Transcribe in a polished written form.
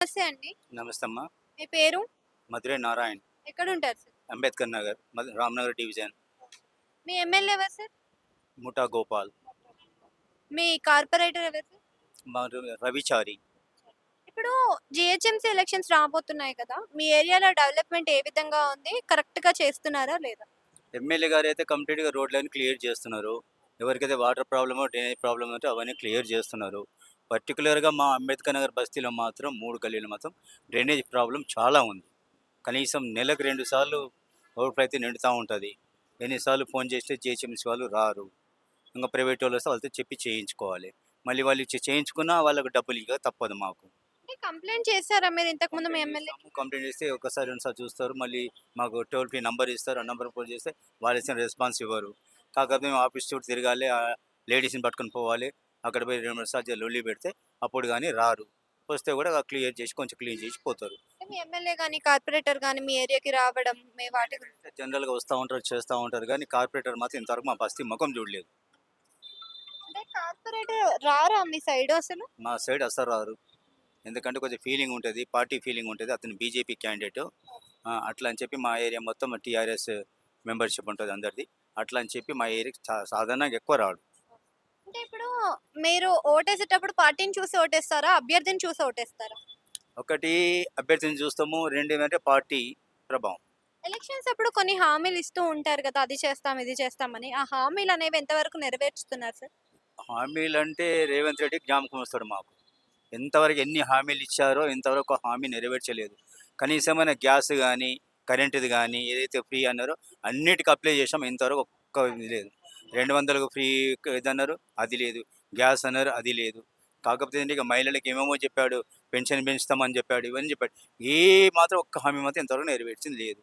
నమస్తే అండి. నమస్తే అమ్మా. మీ పేరు? మధురై నారాయణ్, ఎక్కడుంటారు సార్? అంబేద్కర్ నగర్, రామ్నగర్ డివిజన్, మీ ఎమ్మెల్యే ఎవరు సార్? ముఠా గోపాల్, మీ కార్పొరేటర్ ఎవరు సార్? రవిచారి. ఇప్పుడు జీహెచ్ఎంసీ ఎలక్షన్స్ రాబోతున్నాయి కదా! మీ ఏరియాలో డెవలప్‌మెంట్ ఏ విధంగా ఉంది? కరెక్ట్‌గా చేస్తున్నారా లేదా? ఎమ్మెల్యే గారు అయితే కంప్లీట్గా రోడ్లన్నీ క్లియర్ చేస్తున్నారు. ఎవరికైతే వాటర్ ప్రాబ్లమో డ్రైనేజ్ ప్రాబ్లమ్ ఉంటే అవన్నీ క్లియర్ చేస్తున్నారు. పర్టికులర్గా మా అంబేద్కర్ నగర్ బస్తీలో మాత్రం 3 గల్లీలు మాత్రం డ్రైనేజ్ ప్రాబ్లం చాలా ఉంది. కనీసం నెలకు 2 సార్లు రోడ్లు అయితే నిండుతూ ఉంటుంది. ఎన్నిసార్లు ఫోన్ చేస్తే జిహెచ్ఎంసీ వాళ్ళు రారు. ఇంకా ప్రైవేట్ వాళ్ళు వస్తే వాళ్ళతో చెప్పి చేయించుకోవాలి. మళ్ళీ వాళ్ళు చేయించుకున్నా వాళ్ళకు డబ్బులు ఇక తప్పదు మాకు. అంటే కంప్లెయింట్ చేసారా మీరు ఇంతకుముందు మీ ఎమ్మెల్యేకి? కంప్లైంట్ చేస్తే ఒకసారి 2 సార్లు చూస్తారు. మళ్ళీ మాకు టోల్ ఫ్రీ నంబర్ ఇస్తారు. ఆ నంబర్ ఫోన్ చేస్తే వాళ్ళు ఇచ్చిన రెస్పాన్స్ ఇవ్వరు. కాకపోతే మేము ఆఫీస్ చుట్టూ తిరగాలి, లేడీస్ని పట్టుకొని పోవాలి. అక్కడ పోయి 2 3 సార్లు లొల్లి పెడితే అప్పుడు కానీ రారు. వస్తే కూడా క్లియర్ చేసి కొంచెం క్లీన్ చేసి పోతారు. అంటే మీ ఎమ్మెల్యే గాని, కార్పొరేటర్ గాని మీ ఏరియాకి రావడం, మీ వాటి గురించి జనరల్గా వస్తూ ఉంటారు, చేస్తూ ఉంటారు, కానీ కార్పొరేటర్ మాత్రం ఇంతవరకు మా బస్తీ ముఖం చూడలేదు. అంటే కార్పొరేటర్ రారా మీ సైడ్ అసలు? మా సైడ్ అస్సలు రారు. ఎందుకంటే కొంచెం ఫీలింగ్ ఉంటుంది, పార్టీ ఫీలింగ్ ఉంటుంది. అతను బీజేపీ క్యాండిడేట్. అట్లా అని చెప్పి మా ఏరియా మొత్తం టీఆర్ఎస్ మెంబర్షిప్ ఉంటుంది అందరిది. అట్లా అని చెప్పి మా ఏరియాకి సాధారణంగా ఎక్కువ రాడు. అంటే ఇప్పుడు మీరు ఓటేసేటప్పుడు పార్టీని చూసి ఓటేస్తారా? అభ్యర్థిని చూసి ఓటేస్తారా? ఒకటి అభ్యర్థిని చూస్తాము, 2 ఏంటంటే పార్టీ ప్రభావం. ఎలక్షన్స్ అప్పుడు కొన్ని హామీలు ఇస్తూ ఉంటారు కదా! అది చేస్తాం, ఇది చేస్తామని. ఆ హామీలనేవి ఎంతవరకు నెరవేర్చుతున్నారు సార్? హామీలంటే రేవంత్ రెడ్డి జ్ఞాపకం వస్తాడు మాకు. ఎంతవరకు ఎన్ని హామీలు ఇచ్చారో ఇంతవరకు ఆ హామీ నెరవేర్చలేదు. కనీసమైన గ్యాస్ కానీ, కరెంటుది కానీ, ఏదైతే ఫ్రీ అన్నారో అన్నిటికి అప్లై చేసాం. ఇంతవరకు ఒక్క ఇది లేదు. 200కు ఫ్రీ ఇదన్నారు, అది లేదు. గ్యాస్ అన్నారు, అది లేదు. కాకపోతే ఏంటి, ఇక మహిళలకు ఏమేమో చెప్పాడు, పెన్షన్ పెంచుతామని చెప్పాడు, ఇవన్నీ చెప్పాడు. ఏ మాత్రం ఒక్క హామీ మాత్రం ఇంతవరకు నెరవేర్చింది లేదు.